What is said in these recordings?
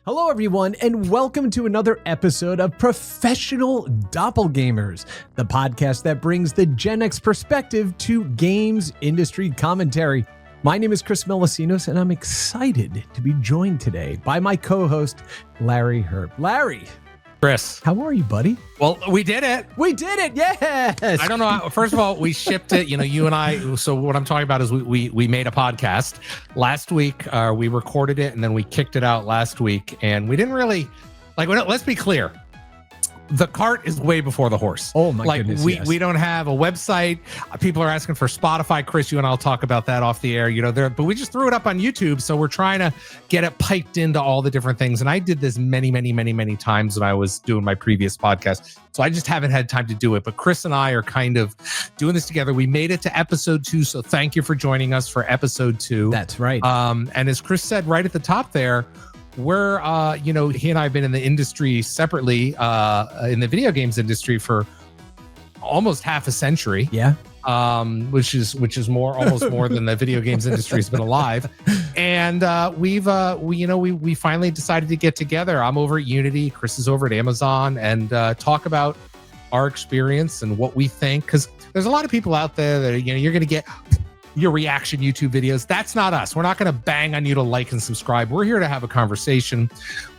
Hello, everyone, and welcome to another episode of Professional Doppelgamers, the podcast that brings the Gen X perspective to games industry commentary. My name is Chris Melasinos, and I'm excited to be joined today by my co-host, Larry Herb. Larry. Chris. How are you, buddy? Well, we did it. We did it, yes! I don't know. First of all, we shipped it. You know, you and I. So what I'm talking about is we made a podcast last week. We recorded it and then we kicked it out last week. And we didn't really let's be clear. The cart is way before the horse. Oh my goodness! We don't have a website. People are asking for Spotify. Chris, you and I'll talk about that off the air. You know, but we just threw it up on YouTube, so we're trying to get it piped into all the different things. And I did this many times when I was doing my previous podcast. So I just haven't had time to do it. But Chris and I are kind of doing this together. We made it to episode 2, so thank you for joining us for episode 2. That's right. And as Chris said right at the top there, we're, he and I have been in the industry separately, in the video games industry for almost half a century. Yeah. Which is almost more than the video games industry has been alive. And we finally decided to get together. I'm over at Unity, Chris is over at Amazon, and talk about our experience and what we think. Because there's a lot of people out there that, you're going to get your reaction YouTube videos. That's not us. We're not going to bang on you to like and subscribe. We're here to have a conversation.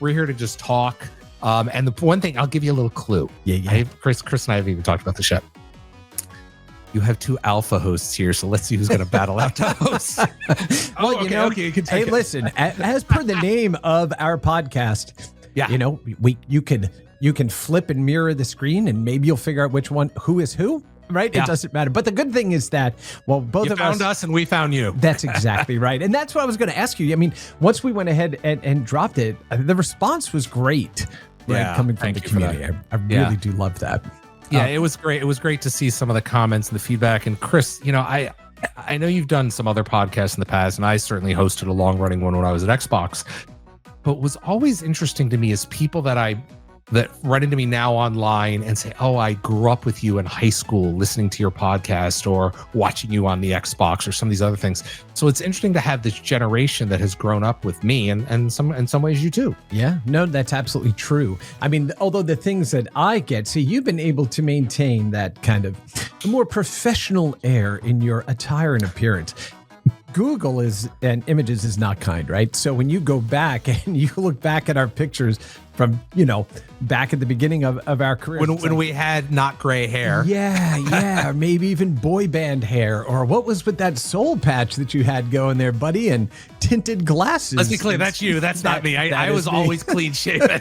We're here to just talk. And the one thing, I'll give you a little clue. Yeah. Chris and I haven't even talked about this yet. You have 2 alpha hosts here, so let's see who's going to battle out to host. Hey, listen, as per the name of our podcast, you can flip and mirror the screen, and maybe you'll figure out who is who. Right? Yeah. It doesn't matter. But the good thing is that, both of us found us and we found you. That's exactly right. And that's what I was going to ask you. I mean, once we went ahead and dropped it, the response was great. Right? Yeah, coming from the community. I really do love that. Yeah, it was great. It was great to see some of the comments and the feedback. And Chris, I know you've done some other podcasts in the past, and I certainly hosted a long-running one when I was at Xbox. But what was always interesting to me is people that run into me now online and say, oh, I grew up with you in high school listening to your podcast or watching you on the Xbox or some of these other things. So it's interesting to have this generation that has grown up with me and in some ways you too. Yeah, no, that's absolutely true. I mean, although the things that I get, you've been able to maintain that kind of more professional air in your attire and appearance. Google and images is not kind, right? So when you go back and you look back at our pictures from, back at the beginning of our career. When we had not gray hair. Yeah. Or maybe even boy band hair. Or what was with that soul patch that you had going there, buddy? And tinted glasses. Let's be clear, that's you. That's not me. I was always clean shaven.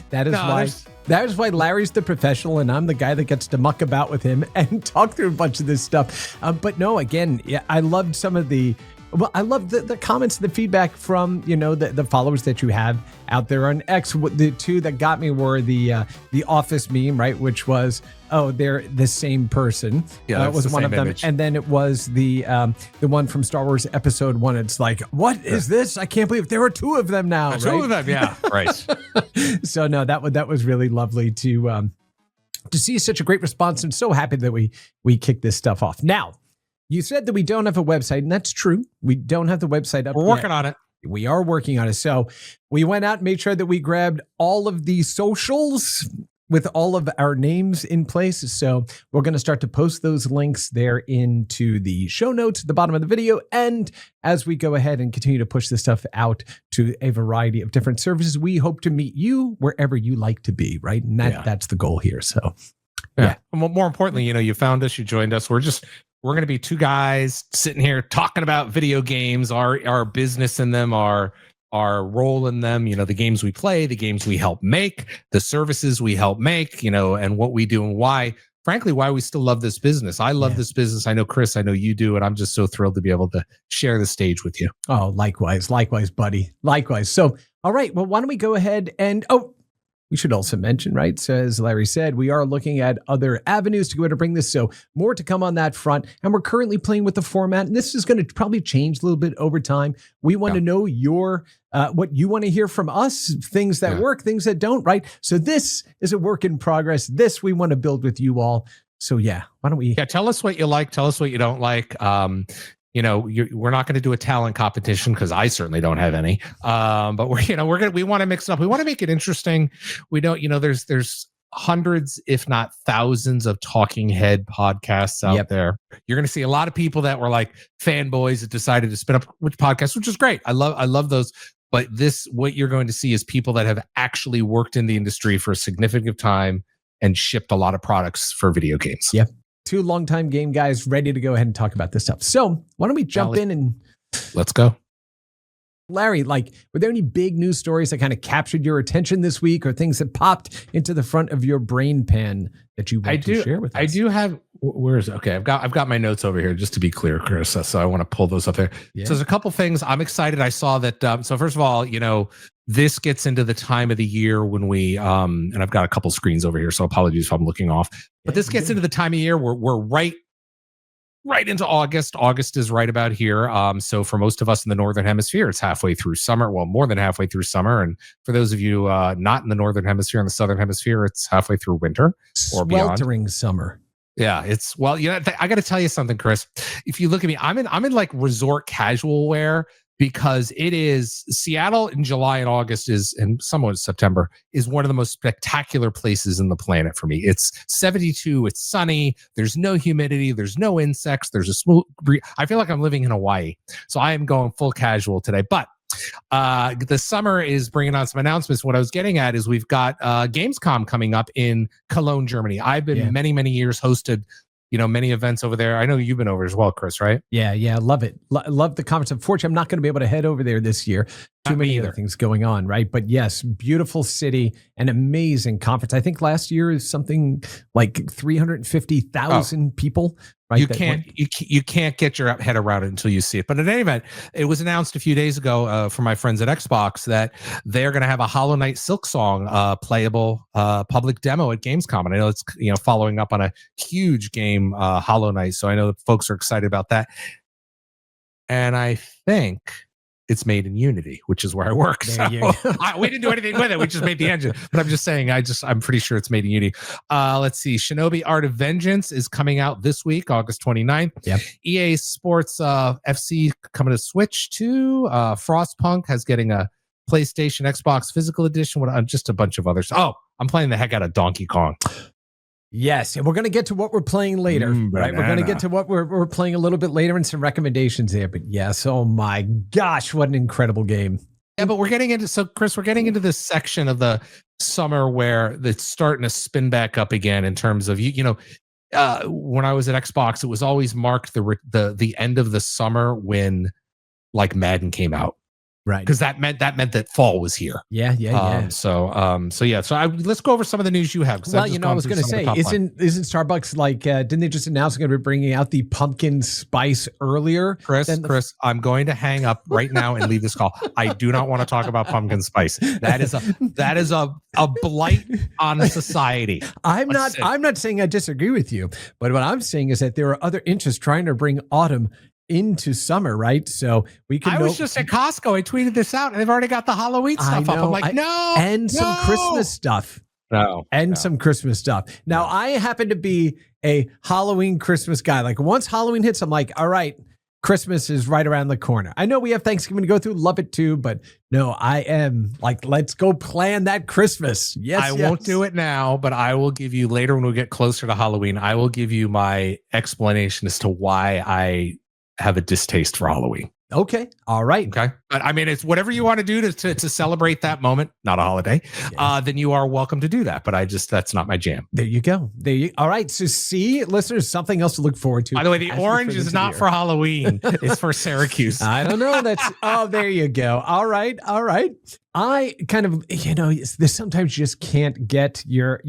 That is why Larry's the professional and I'm the guy that gets to muck about with him and talk through a bunch of this stuff. But no, again, I loved some of the comments, the feedback from, the followers that you have out there on X. The 2 that got me were the Office meme, right? Which was, oh, they're the same person. Yeah, that was one of them. Image. And then it was the one from Star Wars Episode 1. It's like, what is this? I can't believe there are 2 of them now. Two of them, yeah, right. So no, that was really lovely to see such a great response. I'm so happy that we kicked this stuff off. Now, you said that we don't have a website, and that's true. We don't have the website up. We're working on it. We are working on it. So we went out and made sure that we grabbed all of the socials with all of our names in place. So we're going to start to post those links there into the show notes at the bottom of the video. And as we go ahead and continue to push this stuff out to a variety of different services, we hope to meet you wherever you like to be, right? And that's the goal here. So yeah. More importantly, you found us, you joined us. We're going to be 2 guys sitting here talking about video games, our business in them, our role in them, the games we play, the games we help make, the services we help make, and what we do and why we still love this business. I love this business. I know, Chris, I know you do. And I'm just so thrilled to be able to share the stage with you. Oh, likewise, buddy. Likewise. So, all right. Well, why don't we go ahead and, we should also mention, right? So as Larry said, we are looking at other avenues to go ahead and bring this. So more to come on that front. And we're currently playing with the format. And this is going to probably change a little bit over time. We want to know what you want to hear from us, things that work, things that don't, right? So this is a work in progress. This we want to build with you all. So why don't we? Yeah, tell us what you like. Tell us what you don't like. we're not going to do a talent competition because I certainly don't have any. But we want to mix it up. We want to make it interesting. We don't, there's hundreds, if not thousands, of talking head podcasts out there. You're going to see a lot of people that were like fanboys that decided to spin up which podcast, which is great. I love those. But what you're going to see is people that have actually worked in the industry for a significant time and shipped a lot of products for video games. Yep. 2 longtime game guys ready to go ahead and talk about this stuff. So why don't we jump in and let's go. Larry, were there any big news stories that kind of captured your attention this week, or things that popped into the front of your brain pan that you want to share with us? I do have. Okay? I've got my notes over here, just to be clear, Chris. So I want to pull those up there. Yeah. So there's a couple things I'm excited. I saw that. So first of all, this gets into the time of the year when we and I've got a couple screens over here, so apologies if I'm looking off. But this gets into the time of year where we're right into August. August is right about here. So for most of us in the Northern Hemisphere, it's halfway through summer. Well, more than halfway through summer. And for those of you not in the Northern Hemisphere, in the Southern Hemisphere, it's halfway through winter or beyond. Sweltering summer. Yeah, I got to tell you something, Chris. If you look at me, I'm in like resort casual wear, because it is Seattle in July and August and somewhat September is one of the most spectacular places in the planet for me. It's 72. It's sunny. There's no humidity. There's no insects. There's a smooth breeze. I feel like I'm living in Hawaii. So I am going full casual today. But the summer is bringing on some announcements. What I was getting at is we've got Gamescom coming up in Cologne, Germany. I've been many, many years hosted many events over there. I know you've been over as well, Chris, right? Yeah. Love it. Love the conference. Unfortunately, I'm not going to be able to head over there this year. Too many other things going on, right? But yes, beautiful city, an amazing conference. I think last year is something like 350,000 people. Right? You can't get your head around it until you see it. But in any event, it was announced a few days ago from my friends at Xbox that they're going to have a Hollow Knight Silksong playable public demo at Gamescom. And I know it's following up on a huge game, Hollow Knight. So I know that folks are excited about that. And I think it's made in Unity, which is where I work. So we didn't do anything with it. We just made the engine. But I'm just saying, I'm pretty sure it's made in Unity. Let's see. Shinobi Art of Vengeance is coming out this week, August 29th. Yep. EA Sports FC coming to Switch too. Frostpunk has getting a PlayStation, Xbox physical edition. Just a bunch of others. Oh, I'm playing the heck out of Donkey Kong. Yes, and we're going to get to what we're playing later, right? We're going to get to what we're playing a little bit later and some recommendations there. But yes, oh my gosh, what an incredible game. Yeah, but we're getting into this section of the summer where it's starting to spin back up again in terms of, when I was at Xbox, it was always marked the end of the summer when like Madden came out. Right, because that meant that fall was here. Yeah. So let's go over some of the news you have. Well, I was going to say, isn't Starbucks didn't they just announce they're going to be bringing out the pumpkin spice earlier? Chris, I'm going to hang up right now and leave this call. I do not want to talk about pumpkin spice. That is a blight on society. I'm not saying I disagree with you, but what I'm saying is that there are other interests trying to bring autumn into summer, right? So we can. I was just at Costco. I tweeted this out, and they've already got the Halloween stuff up. I'm like, some Christmas stuff. Some Christmas stuff. Now, I happen to be a Halloween Christmas guy. Like once Halloween hits, I'm like, all right, Christmas is right around the corner. I know we have Thanksgiving to go through, love it too, but no, I am like, let's go plan that Christmas. Yes, I won't do it now, but I will give you later when we get closer to Halloween. I will give you my explanation as to why I have a distaste for Halloween. Okay. All right. Okay. But I mean, it's whatever you want to do to celebrate that moment, not a holiday, then you are welcome to do that. But that's not my jam. There you go. All right. So see, listeners, something else to look forward to. By the way, the orange is not for Halloween. It's for Syracuse. I don't know. There you go. All right. I kind of, this sometimes you just can't get your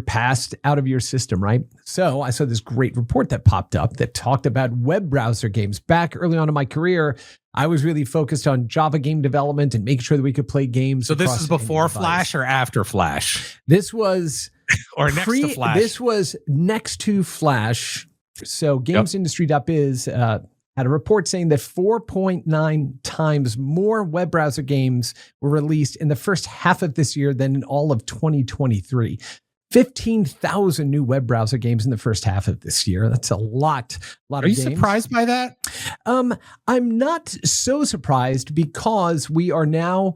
past out of your system, right? So I saw this great report that popped up that talked about web browser games. Back early on in my career, I was really focused on Java game development and making sure that we could play games. So this is before Flash or after Flash? This was or next to Flash. This was next to Flash. So GamesIndustry.biz had a report saying that 4.9 times more web browser games were released in the first half of this year than in all of 2023. 15,000 new web browser games in the first half of this year. That's a lot Are of you games. surprised by that? I'm not so surprised because we are now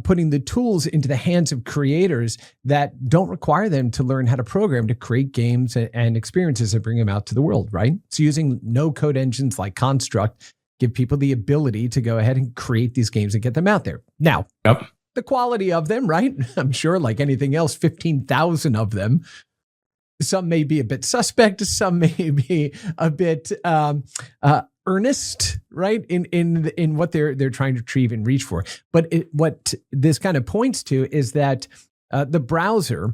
putting the tools into the hands of creators that don't require them to learn how to program to create games and experiences and bring them out to the world, right? So using no-code engines like Construct give people the ability to go ahead and create these games and get them out there. Now, the quality of them, right? I'm sure like anything else, 15,000 of them. Some may be a bit suspect. Some may be a bit earnest, right? In what they're trying to retrieve and reach for. But what this kind of points to is that the browser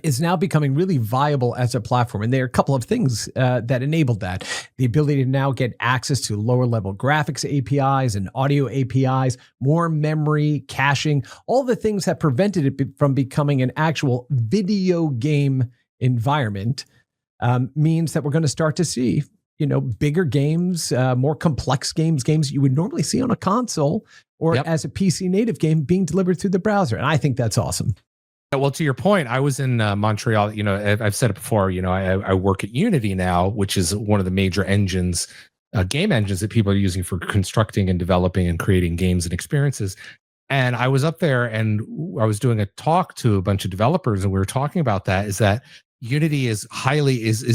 is now becoming really viable as a platform. And there are a couple of things that enabled that. The ability to now get access to lower level graphics APIs and audio APIs, more memory, caching, all the things that prevented it from becoming an actual video game environment means that we're going to start to see, bigger games, more complex games you would normally see on a console or as a PC native game being delivered through the browser. And I think that's awesome. Well, to your point, I was in Montreal. I've said it before. I work at Unity now, which is one of the major engines, game engines that people are using for constructing and developing and creating games and experiences. And I was up there and I was doing a talk to a bunch of developers, and we were talking about that. Is that Unity is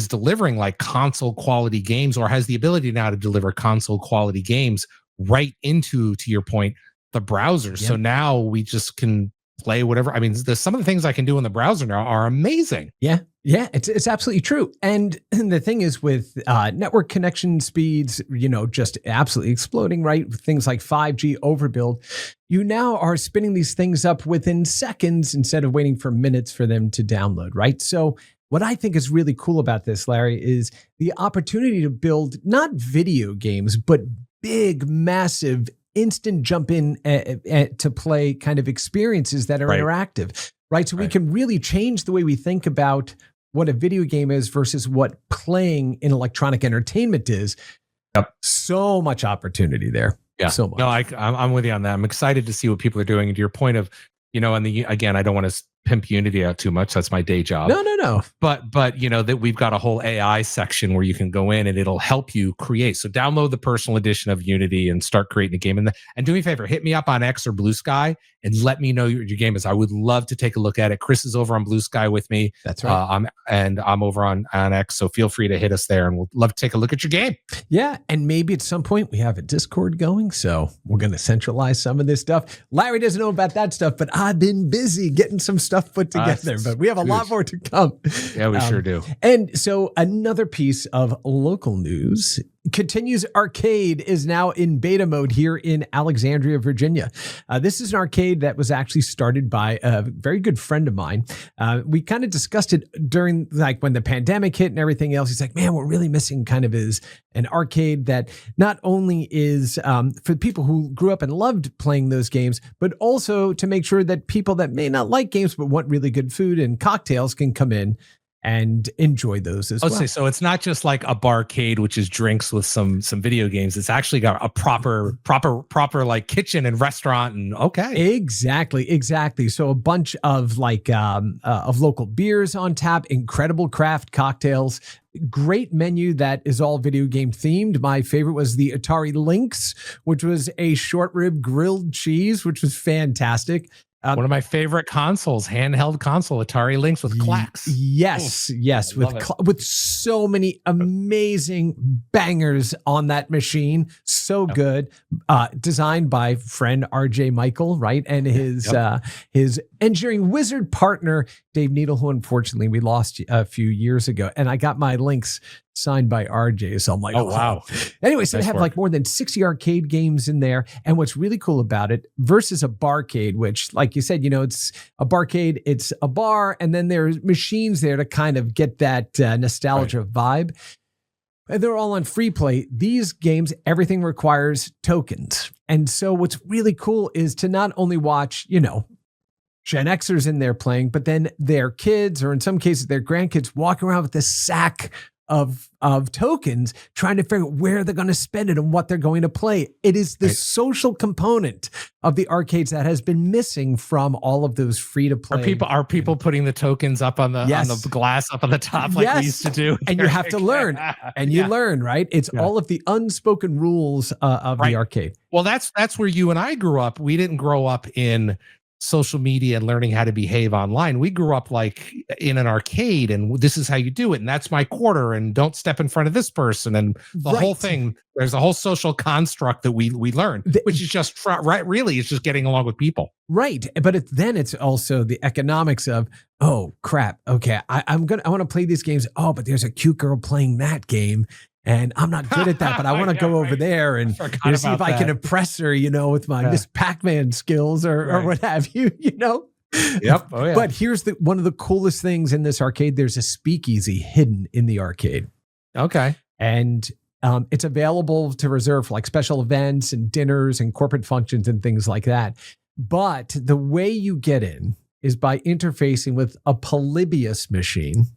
delivering like console quality games, or has the ability now to deliver console quality games right into, to your point, the browser. Yep. So now we just can play whatever. I mean, some of the things I can do in the browser now are amazing. Yeah, it's absolutely true. And the thing is with network connection speeds, just absolutely exploding, right? Things like 5G overbuild, you now are spinning these things up within seconds instead of waiting for minutes for them to download, right? So what I think is really cool about this, Larry, is the opportunity to build not video games, but big, massive instant jump in to play kind of experiences that are interactive, right? So we can really change the way we think about what a video game is versus what playing in electronic entertainment is. Yep. So much opportunity there. Yeah. So much. No, I'm with you on that. I'm excited to see what people are doing. And to your point of, again, I don't want to pimp Unity out too much. That's my day job. No. But that we've got a whole AI section where you can go in and it'll help you create. So download the personal edition of Unity and start creating a game. And do me a favor, hit me up on X or Blue Sky and let me know your game is. I would love to take a look at it. Chris is over on Blue Sky with me. That's right. I'm over on X. So feel free to hit us there and we'll love to take a look at your game. Yeah. And maybe at some point we have a Discord going. So we're going to centralize some of this stuff. Larry doesn't know about that stuff, but I've been busy getting some stuff put together. But we have a lot more to come. Yeah, we sure do. And so another piece of local news, Continues Arcade is now in beta mode here in Alexandria, Virginia. This is an arcade that was actually started by a very good friend of mine. We kind of discussed it during when the pandemic hit and everything else. He's like, man, we're really missing kind of an arcade that not only is for people who grew up and loved playing those games, but also to make sure that people that may not like games but want really good food and cocktails can come in and enjoy those as well. So it's not just like a barcade, which is drinks with some video games. It's actually got a proper like kitchen and restaurant and okay. Exactly. So a bunch of of local beers on tap, incredible craft cocktails, great menu that is all video game themed. My favorite was the Atari Lynx, which was a short rib grilled cheese, which was fantastic. One of my favorite consoles, handheld console, Atari Lynx with clacks. Yes, with so many amazing bangers on that machine. So good. Designed by friend RJ Michael, right? And his engineering wizard partner, Dave Needle, who unfortunately we lost a few years ago. And I got my Lynx signed by RJ. So I'm like, oh wow. Anyway, so they have more than 60 arcade games in there. And what's really cool about it versus a barcade, which like you said, it's a barcade, it's a bar, and then there's machines there to kind of get that nostalgia vibe. And they're all on free play. These games, everything requires tokens. And so what's really cool is to not only watch, Gen Xers in there playing, but then their kids, or in some cases their grandkids, walking around with this sack of tokens, trying to figure out where they're going to spend it and what they're going to play. It is the social component of the arcades that has been missing from all of those free to play. Are people putting the tokens up on the glass up on the top like we used to do? And you have to learn, and you learn, right? It's all of the unspoken rules of the arcade. Well, that's where you and I grew up. We didn't grow up in social media and learning how to behave online. We grew up like in an arcade, and this is how you do it, and that's my quarter, and don't step in front of this person, and the whole thing. There's a whole social construct that we learn, which is just really it's just getting along with people, right? But then it's also the economics of, oh crap, okay, I want to play these games. Oh, but there's a cute girl playing that game, and I'm not good at that, but I want to go over there and see if I can impress her, with my Miss Pac-Man skills or what have you, Yep. Oh, yeah. But here's one of the coolest things in this arcade. There's a speakeasy hidden in the arcade. Okay. And it's available to reserve for like special events and dinners and corporate functions and things like that. But the way you get in is by interfacing with a Polybius machine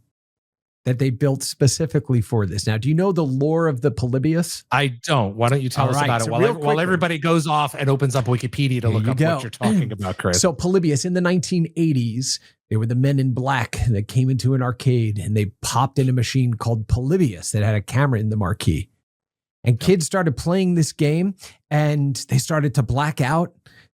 that they built specifically for this. Now, do you know the lore of the Polybius? I don't. Why don't you tell us about it while everybody goes off and opens up Wikipedia to look up what you're talking about, Chris? So Polybius, in the 1980s, they were the men in black that came into an arcade and they popped in a machine called Polybius that had a camera in the marquee. And kids started playing this game and they started to black out.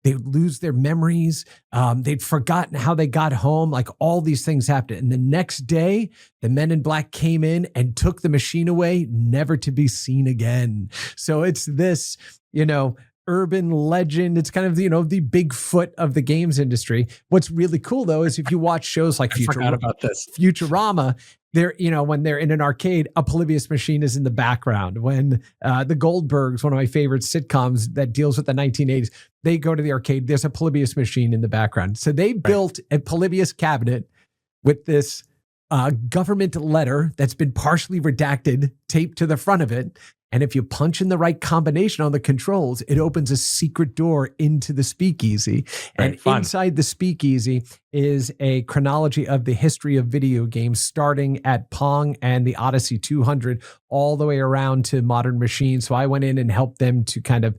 They would lose their memories. They'd forgotten how they got home. Like all these things happened. And the next day, the men in black came in and took the machine away, never to be seen again. So it's this, urban legend. It's kind of, the Bigfoot of the games industry. What's really cool though, is if you watch shows like Futurama, they're, when they're in an arcade, a Polybius machine is in the background. When the Goldbergs, one of my favorite sitcoms that deals with the 1980s, they go to the arcade, there's a Polybius machine in the background. So they built a Polybius cabinet with this government letter that's been partially redacted, taped to the front of it. And if you punch in the right combination on the controls, it opens a secret door into the speakeasy. And inside the speakeasy is a chronology of the history of video games, starting at Pong and the Odyssey 200, all the way around to modern machines. So I went in and helped them to kind of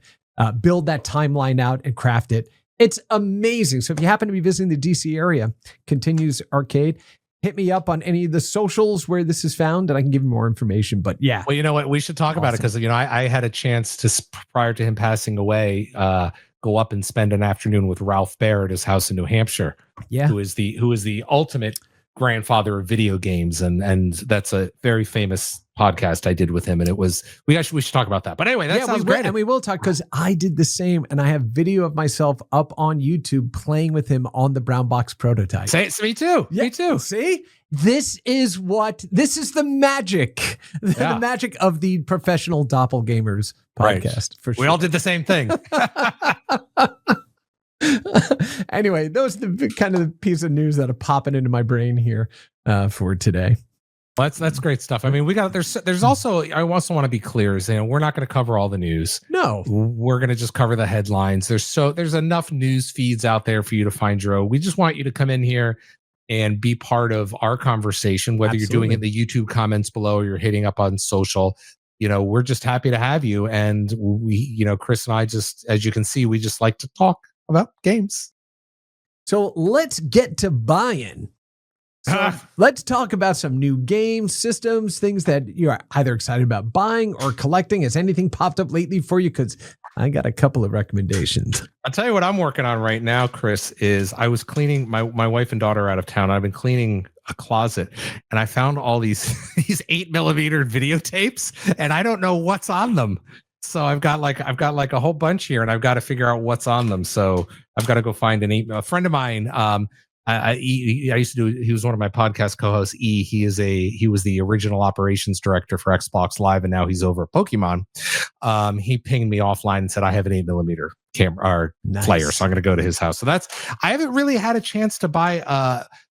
build that timeline out and craft it. It's amazing. So if you happen to be visiting the DC area, Continues Arcade, hit me up on any of the socials where this is found and I can give you more information. But yeah. Well, you know what? We should talk about it because, I had a chance to, prior to him passing away, go up and spend an afternoon with Ralph Baer at his house in New Hampshire. Yeah. Who is the ultimate grandfather of video games. And that's a very famous podcast I did with him. And we should talk about that. But anyway, that sounds great. And we will talk because I did the same. And I have video of myself up on YouTube playing with him on the brown box prototype. Me too. Yeah. Me too. See, this is the magic, the magic of the professional Doppelgamers podcast. For sure. We all did the same thing. Anyway, those are the kind of the piece of news that are popping into my brain here for today. Well, that's great stuff. I mean, there's also, I also want to be clear, is we're not going to cover all the news. No, we're going to just cover the headlines. There's enough news feeds out there for you to find your own. We just want you to come in here and be part of our conversation, whether you're doing it in the YouTube comments below or you're hitting up on social. We're just happy to have you. And we, Chris and I just, as you can see, we just like to talk about games. So let's get to buying. So let's talk about some new games, systems, things that you're either excited about buying or collecting. Has anything popped up lately for you? Because I got a couple of recommendations. I'll tell you what I'm working on right now, Chris, is I was cleaning my wife and daughter out of town. I've been cleaning a closet and I found all these 8mm videotapes and I don't know what's on them. So I've got like a whole bunch here and I've got to figure out what's on them. So I've got to go find a friend of mine. I used to do. He was one of my podcast co-hosts. He was the original operations director for Xbox Live, and now he's over at Pokemon. He pinged me offline and said I have an 8mm camera or player, so I'm going to go to his house. So I haven't really had a chance to buy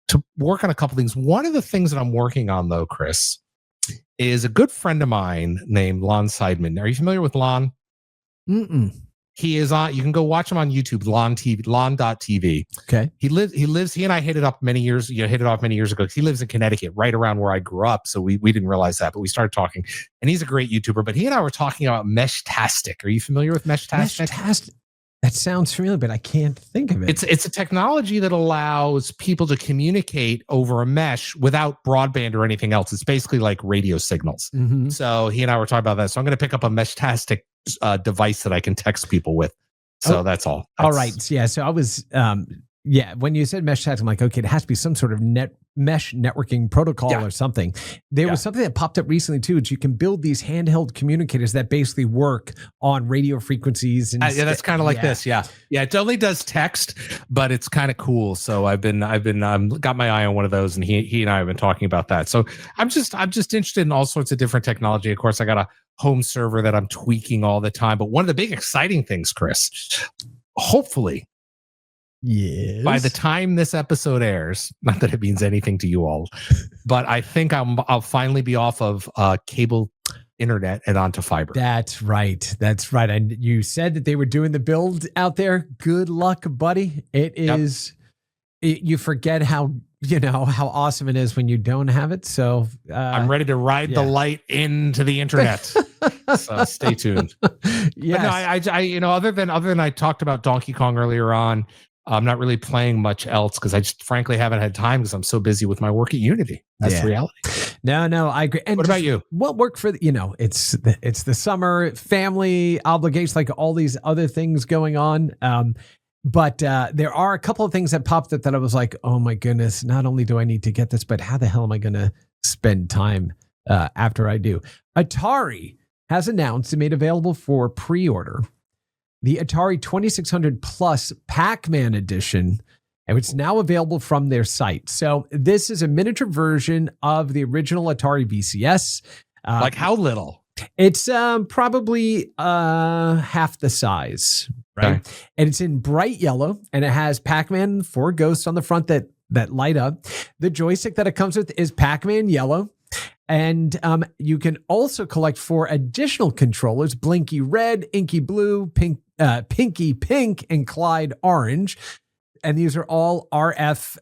to work on a couple things. One of the things that I'm working on though, Chris, is a good friend of mine named Lon Seidman. Are you familiar with Lon? Mm-mm. He is on. You can go watch him on YouTube, Lawn.tv. Okay. He and I hit it off many years ago. He lives in Connecticut, right around where I grew up. So we didn't realize that, but we started talking. And he's a great YouTuber. But he and I were talking about Meshtastic. Are you familiar with Meshtastic? Meshtastic. That sounds familiar, but I can't think of it. It's a technology that allows people to communicate over a mesh without broadband or anything else. It's basically like radio signals. Mm-hmm. So he and I were talking about that. So I'm going to pick up a Meshtastic device that I can text people with. So that's all. All right. Yeah. So I was, when you said Meshtastic, I'm like, okay, it has to be some sort of mesh networking protocol or something. There was something that popped up recently too, which you can build these handheld communicators that basically work on radio frequencies. And that's kind of like this. Yeah. It only does text, but it's kind of cool. So I've been got my eye on one of those, and he and I have been talking about that. So I'm just interested in all sorts of different technology. Of course, I got a home server that I'm tweaking all the time. But one of the big exciting things, Chris, hopefully, yes, by the time this episode airs, not that it means anything to you all, but I think I'll finally be off of cable internet and onto fiber. That's right. And you said that they were doing the build out there. Good luck, buddy. It is. You forget how awesome it is when you don't have it. So I'm ready to ride the light into the internet. So stay tuned. Yes. But no, other than I talked about Donkey Kong earlier on, I'm not really playing much else because I just frankly haven't had time because I'm so busy with my work at Unity. That's the reality. No, I agree. And what about you? What worked for it's the summer, family obligations, like all these other things going on. But there are a couple of things that popped up that I was like, oh my goodness, not only do I need to get this, but how the hell am I going to spend time after I do? Atari has announced and made available for pre-order the Atari 2600 Plus Pac-Man edition, and it's now available from their site. So this is a miniature version of the original Atari VCS. Like how little? It's probably half the size, right? Okay. And it's in bright yellow, and it has Pac-Man 4 ghosts on the front that light up. The joystick that it comes with is Pac-Man yellow. And you can also collect 4 additional controllers: Blinky Red, Inky Blue, Pinky Pink, and Clyde Orange. And these are all RF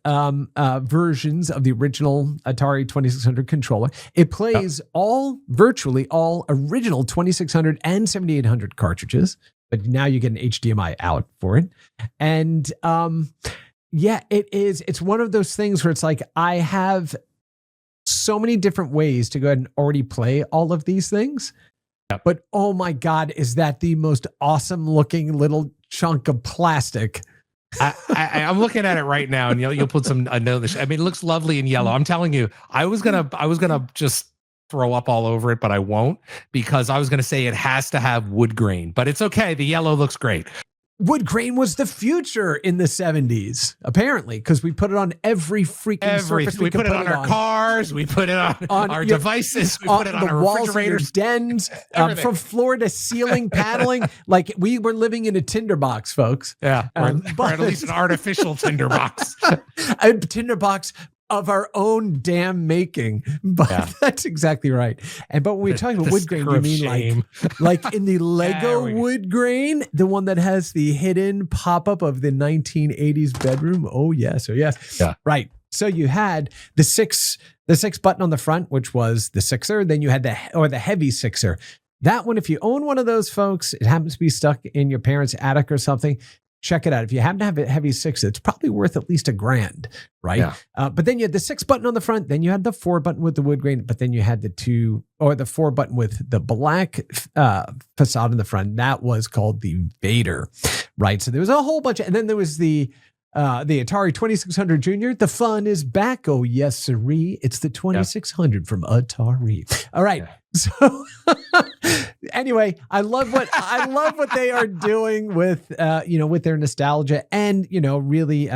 versions of the original Atari 2600 controller. It plays virtually all original 2600 and 7800 cartridges, but now you get an HDMI out for it. And it's one of those things where it's like, I have so many different ways to go ahead and already play all of these things. Yep. But oh my God, is that the most awesome looking little chunk of plastic? I'm looking at it right now, and you'll put some. I mean, it looks lovely in yellow. I'm telling you, I was gonna just throw up all over it, but I won't, because I was gonna say it has to have wood grain, but it's okay. The yellow looks great. Wood grain was the future in the 70s, apparently, because we put it on every freaking surface. We put it on our cars. We put it on our devices. We put it on our refrigerators, dens, from floor to ceiling paneling. Like we were living in a tinderbox, folks. Yeah, or at least an artificial tinderbox. A tinderbox of our own damn making. But that's exactly right. But when we're talking about wood grain, you mean like in the Lego wood grain, the one that has the hidden pop-up of the 1980s bedroom? Oh, yes. Yeah. Right. So you had the six button on the front, which was the sixer. Then you had the heavy sixer. That one, if you own one of those, folks, it happens to be stuck in your parents' attic or something, check it out. If you happen to have a heavy six, it's probably worth at least $1,000, right? Yeah. But then you had the 6 button on the front. Then you had the 4 button with the wood grain. But then you had the 4 button with the black facade in the front. That was called the Vader, right? So there was a whole bunch and then there was the Atari 2600 Junior. The fun is back. Oh yes, sirree. It's the 2600 from Atari. All right. Yeah. So anyway, I love what they are doing with with their nostalgia and really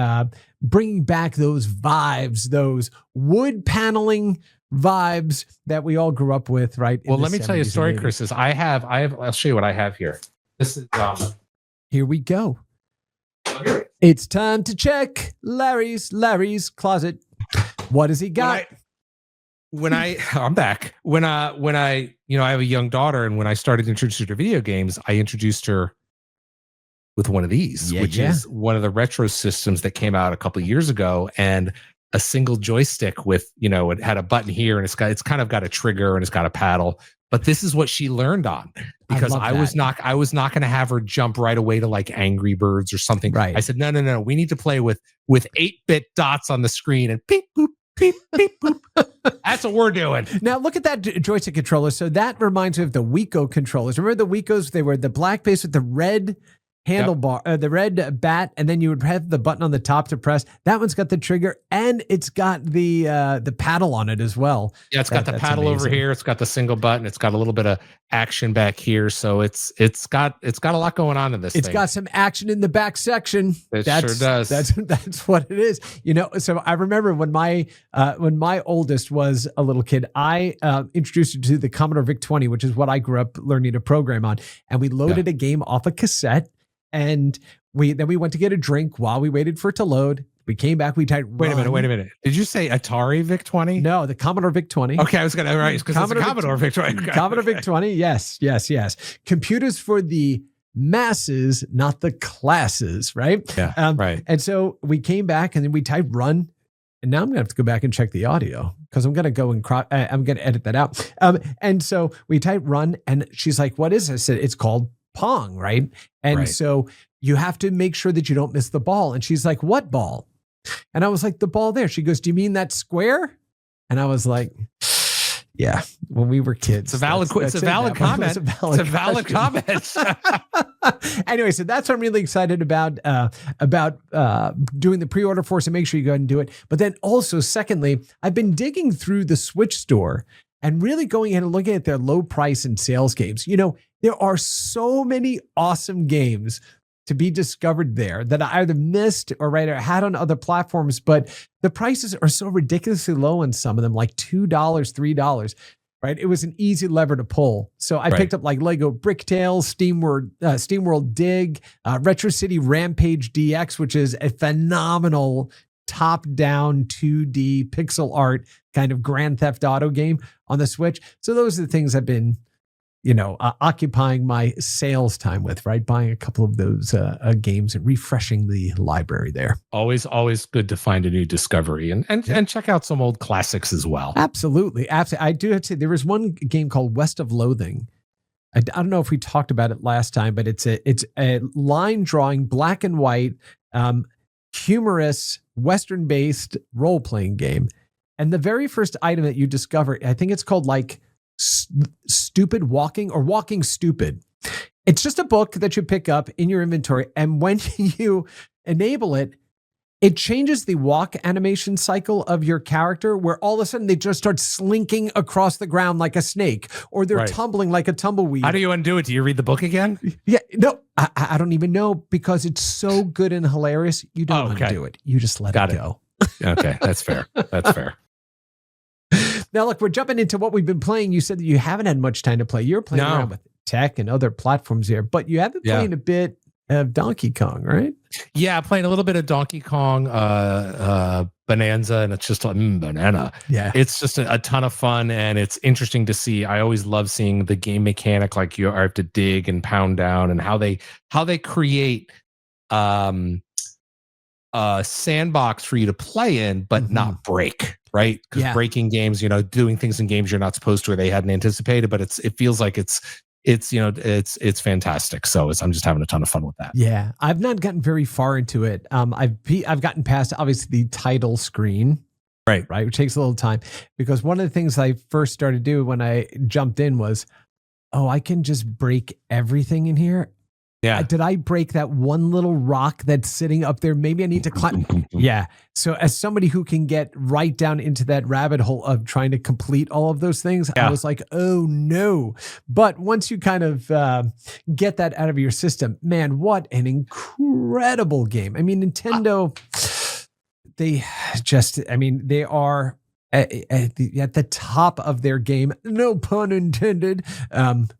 bringing back those vibes, those wood paneling vibes that we all grew up with, right? Well, let me tell you a story, Chris. I'll show you what I have here. This is here we go. It's time to check Larry's closet. What has he got? I'm back. When I I have a young daughter, and when I started introducing her to video games, I introduced her with one of these, which is one of the retro systems that came out a couple of years ago, and a single joystick with, it had a button here, and it's kind of got a trigger and it's got a paddle. But this is what she learned on, because I was not going to have her jump right away to like Angry Birds or something. Right. I said, no. We need to play with 8-bit dots on the screen and beep, boop, beep, beep, boop. That's what we're doing. Now look at that joystick controller. So that reminds me of the Wiko controllers. Remember the Wikos? They were the black base with the red handlebar, the red bat, and then you would have the button on the top to press. That one's got the trigger, and it's got the paddle on it as well. Yeah, it's got the paddle over here. It's got the single button. It's got a little bit of action back here. So it's got a lot going on in this. It's got some action in the back section. It sure does. That's what it is. So I remember when my oldest was a little kid, I introduced her to the Commodore VIC-20, which is what I grew up learning to program on, and we loaded a game off a cassette. And we went to get a drink while we waited for it to load. We came back. We typed. Wait a minute. Did you say Atari VIC-20? No, the Commodore VIC-20. Okay, I was gonna because it's a Commodore VIC-20. Okay. Commodore VIC-20. Yes. Computers for the masses, not the classes. Right. Yeah. Right. And so we came back, and then we typed run. And now I'm gonna have to go back and check the audio, because I'm gonna go and I'm gonna edit that out. And so we typed run, and she's like, "What is it?" I said, "It's called Pong," right? And so you have to make sure that you don't miss the ball. And she's like, "What ball?" And I was like, "The ball there." She goes, "Do you mean that square?" And I was like, "Yeah, when we were kids." It's a valid comment. It's a valid comment. Anyway, so that's what I'm really excited about doing the pre-order for. So make sure you go ahead and do it. But then also, secondly, I've been digging through the Switch store and really going in and looking at their low price and sales games. There are so many awesome games to be discovered there that I either missed or had on other platforms, but the prices are so ridiculously low on some of them, like $2, $3, right? It was an easy lever to pull. So I picked up like Lego Bricktails, SteamWorld Dig, Retro City Rampage DX, which is a phenomenal top-down 2D pixel art kind of Grand Theft Auto game on the Switch. So those are the things I've been occupying my sales time with, right? Buying a couple of those games and refreshing the library there. Always good to find a new discovery and check out some old classics as well. Absolutely. I do have to say, there was one game called West of Loathing. I don't know if we talked about it last time, but it's a line drawing, black and white, humorous, Western-based role-playing game. And the very first item that you discover, I think it's called like Stupid Walking or Walking Stupid. It's just a book that you pick up in your inventory, and when you enable it, it changes the walk animation cycle of your character, where all of a sudden they just start slinking across the ground like a snake, or they're tumbling like a tumbleweed. How do you undo it? Do you read the book again? Yeah, no, I don't even know, because it's so good and hilarious. You don't undo it. You just let it go. Okay, that's fair. That's fair. Now, look, we're jumping into what we've been playing. You said that you haven't had much time to play. You're playing around with tech and other platforms here, but you have been playing a bit of Donkey Kong, right? Yeah, playing a little bit of Donkey Kong Bonanza, and it's just banana. Yeah, it's just a ton of fun, and it's interesting to see. I always love seeing the game mechanic, like you have to dig and pound down, and how they create a sandbox for you to play in, but not break. Right? Because breaking games, doing things in games you're not supposed to, or they hadn't anticipated, but it feels like it's fantastic. So I'm just having a ton of fun with that. Yeah, I've not gotten very far into it. I've gotten past obviously the title screen, right, which takes a little time, because one of the things I first started to do when I jumped in was, I can just break everything in here. Yeah. Did I break that one little rock that's sitting up there? Maybe I need to climb. Yeah. So as somebody who can get right down into that rabbit hole of trying to complete all of those things, I was like, oh no. But once you kind of get that out of your system, man, what an incredible game. I mean, Nintendo, they are at the top of their game, no pun intended,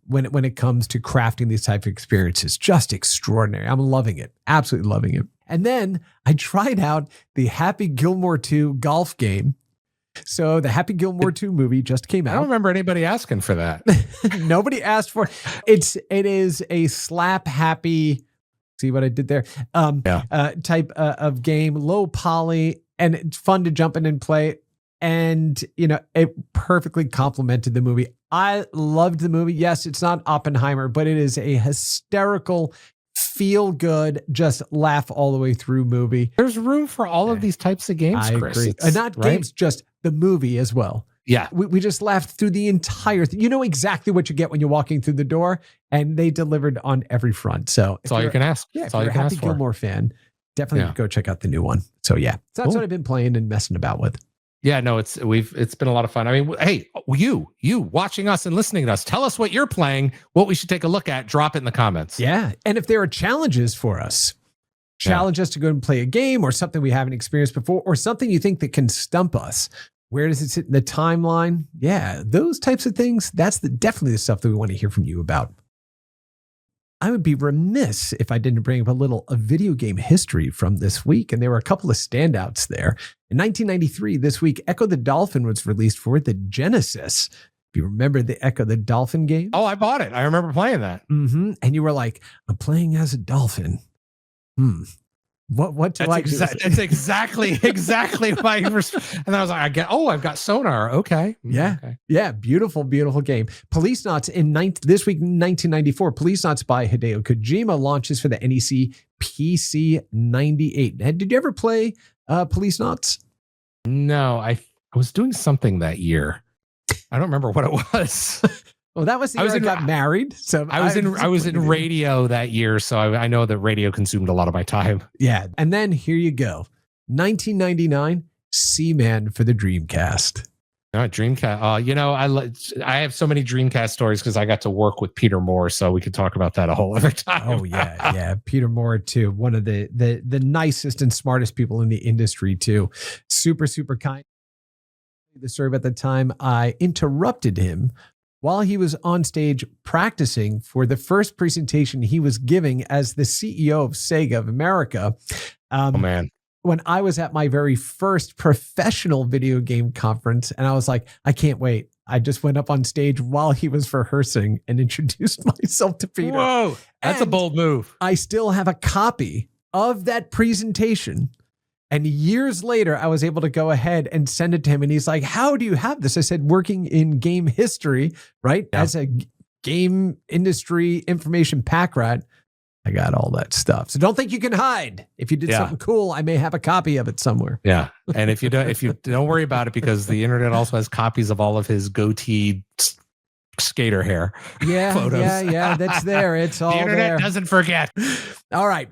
when it comes to crafting these type of experiences. Just extraordinary. I'm loving it. Absolutely loving it. And then I tried out the Happy Gilmore 2 golf game. So the Happy Gilmore 2 movie just came out. I don't remember anybody asking for that. Nobody asked for it. It is a slap happy See what I did there? Type of game, low poly, and it's fun to jump in and play. And, it perfectly complemented the movie. I loved the movie. Yes, it's not Oppenheimer, but it is a hysterical, feel good, just laugh all the way through movie. There's room for all of these types of games, I Chris. agree. And not games, just the movie as well. Yeah. We just laughed through the entire thing. You know exactly what you get when you're walking through the door, and they delivered on every front. So that's all you can ask. Yeah, that's if all you're you a can Happy ask for. Gilmore fan, definitely go check out the new one. So yeah, so that's what I've been playing and messing about with. Yeah, no, it's been a lot of fun. I mean, hey, you watching us and listening to us, tell us what you're playing, what we should take a look at, drop it in the comments. Yeah. And if there are challenges for us, challenge us to go and play a game or something we haven't experienced before, or something you think that can stump us. Where does it sit in the timeline? Yeah, those types of things. That's definitely the stuff that we want to hear from you about. I would be remiss if I didn't bring up a video game history from this week. And there were a couple of standouts there. In 1993, this week, Echo the Dolphin was released for the Genesis. If you remember the Echo the Dolphin game. Oh, I bought it. I remember playing that. Mm-hmm. And you were like, I'm playing as a dolphin. What do I do? That's exactly my first. And I was like, I've got sonar. Okay. Yeah. Okay. Yeah. Beautiful, beautiful game. Police Knots this week, 1994, Police Knots by Hideo Kojima launches for the NEC PC 98. Did you ever play Police Knots? No, I was doing something that year. I don't remember what it was. Well, that was the year I got married. So I was in radio that year, so I know that radio consumed a lot of my time. Yeah, and then here you go, 1999, Seaman for the Dreamcast. Dreamcast. I have so many Dreamcast stories because I got to work with Peter Moore, so we could talk about that a whole other time. Oh yeah, Peter Moore too, one of the nicest and smartest people in the industry too. Super, super kind. The story about the time I interrupted him while he was on stage practicing for the first presentation he was giving as the CEO of Sega of America. Oh, man. When I was at my very first professional video game conference, and I was like, I can't wait. I just went up on stage while he was rehearsing and introduced myself to Peter. Whoa, that's a bold move. I still have a copy of that presentation. And years later, I was able to go ahead and send it to him. And he's like, how do you have this? I said, working in game history, right? Yeah. As a game industry information pack rat, I got all that stuff. So don't think you can hide. If you did something cool, I may have a copy of it somewhere. Yeah. And if you don't worry about it, because the internet also has copies of all of his goatee skater hair photos. Yeah, that's there. It's all the internet there. Doesn't forget. All right.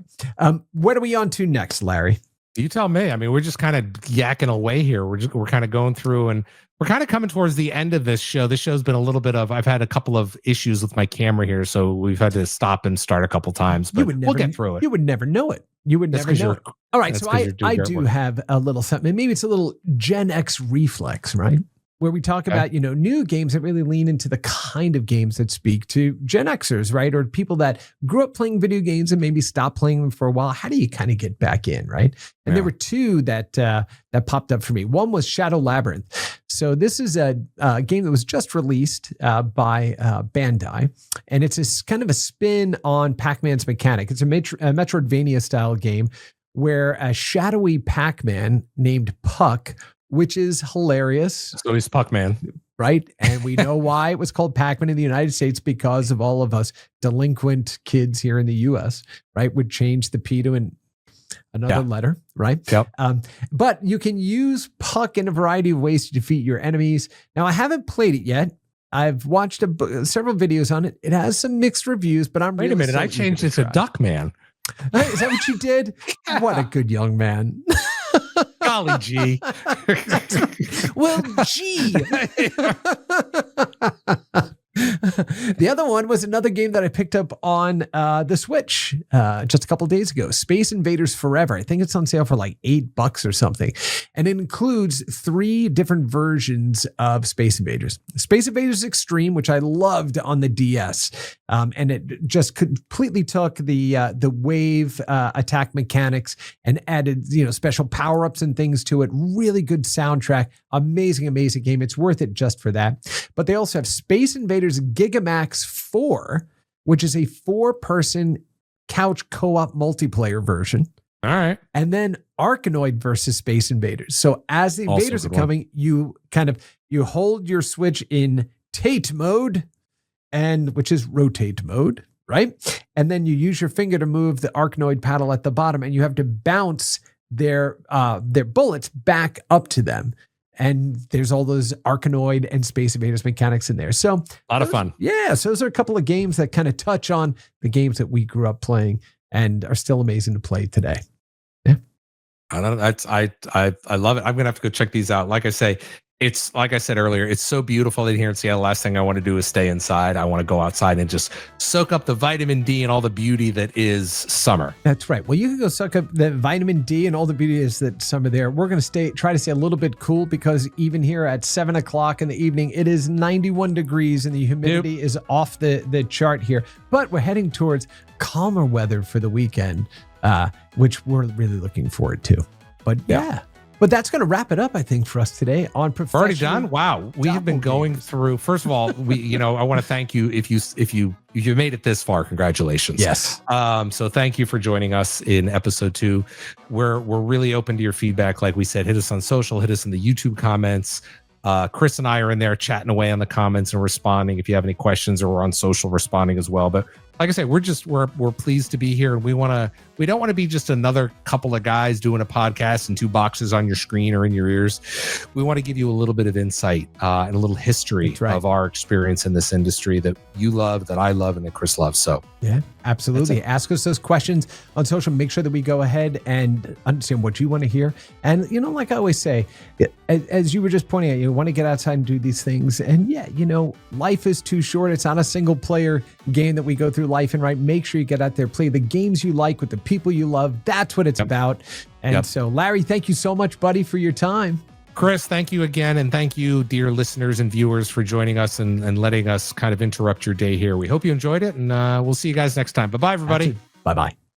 What are we on to next, Larry? You tell me. I mean, we're just kind of yakking away here. We're kind of going through, and we're kind of coming towards the end of this show. This show's been a little bit of, I've had a couple of issues with my camera here, so we've had to stop and start a couple times, but we'll get through it. You would never know it. You would never know it. All right, so I do have a little something. Maybe it's a little Gen X reflex, right? Where we talk about, new games that really lean into the kind of games that speak to Gen Xers, right? Or people that grew up playing video games and maybe stopped playing them for a while. How do you kind of get back in, right? And there were two that popped up for me. One was Shadow Labyrinth. So this is a game that was just released by Bandai. And it's a kind of a spin on Pac-Man's mechanic. It's a Metroidvania style game where a shadowy Pac-Man named Puck, which is hilarious. So he's Puck-Man. Right? And we know why it was called Pac-Man in the United States, because of all of us delinquent kids here in the U.S., right? Would change the P to another letter, right? Yep. But you can use Puck in a variety of ways to defeat your enemies. Now, I haven't played it yet. I've watched several videos on it. It has some mixed reviews, but I'm Wait a minute. I changed it to Duckman. Is that what you did? What a good young man. Golly gee. Well, gee. The other one was another game that I picked up on the Switch just a couple of days ago, Space Invaders Forever. I think it's on sale for like $8 or something. And it includes 3 different versions of Space Invaders. Space Invaders Extreme, which I loved on the DS. And it just completely took the wave attack mechanics and added, special power-ups and things to it. Really good soundtrack. Amazing, amazing game. It's worth it just for that. But they also have Space Invaders Gigamax 4, which is a 4-person couch co-op multiplayer version. All right. And then Arkanoid versus Space Invaders. So as the Also invaders a are good one. coming, you hold your Switch in Tate mode, which is rotate mode, right? And then you use your finger to move the Arkanoid paddle at the bottom, and you have to bounce their bullets back up to them. And there's all those Arkanoid and Space Invaders mechanics in there. So A lot of fun. Yeah, so those are a couple of games that kind of touch on the games that we grew up playing and are still amazing to play today. I don't know. I love it. I'm gonna have to go check these out. Like I said earlier, it's so beautiful in here in Seattle. Last thing I want to do is stay inside. I want to go outside and just soak up the vitamin D and all the beauty that is summer. That's right. Well, you can go suck up the vitamin D and all the beauty is that summer there. We're going to try to stay a little bit cool because even here at 7 o'clock in the evening, it is 91 degrees and the humidity is off the chart here. But we're heading towards calmer weather for the weekend, which we're really looking forward to. But yeah. But that's going to wrap it up, I think, for us today on Professional. Already done? Wow. We have been going through. First of all, I want to thank you if you made it this far. Congratulations. Yes. So thank you for joining us in episode 2. We're really open to your feedback. Like we said, hit us on social, hit us in the YouTube comments. Chris and I are in there chatting away on the comments and responding if you have any questions, or we're on social responding as well. But like I said, we're pleased to be here, and we don't want to be just another couple of guys doing a podcast and 2 boxes on your screen or in your ears. We want to give you a little bit of insight and a little history of our experience in this industry that you love, that I love, and that Chris loves. So yeah, absolutely. Ask us those questions on social. Make sure that we go ahead and understand what you want to hear. And like I always say, as you were just pointing out, you want to get outside and do these things. And yeah, life is too short. It's not a single player game that we go through life in, right? Make sure you get out there, play the games you like with the people you love. That's what it's about. And so, Larry, thank you so much, buddy, for your time. Chris, thank you again. And thank you, dear listeners and viewers, for joining us and letting us kind of interrupt your day here. We hope you enjoyed it, and we'll see you guys next time. Bye-bye, everybody. Bye-bye.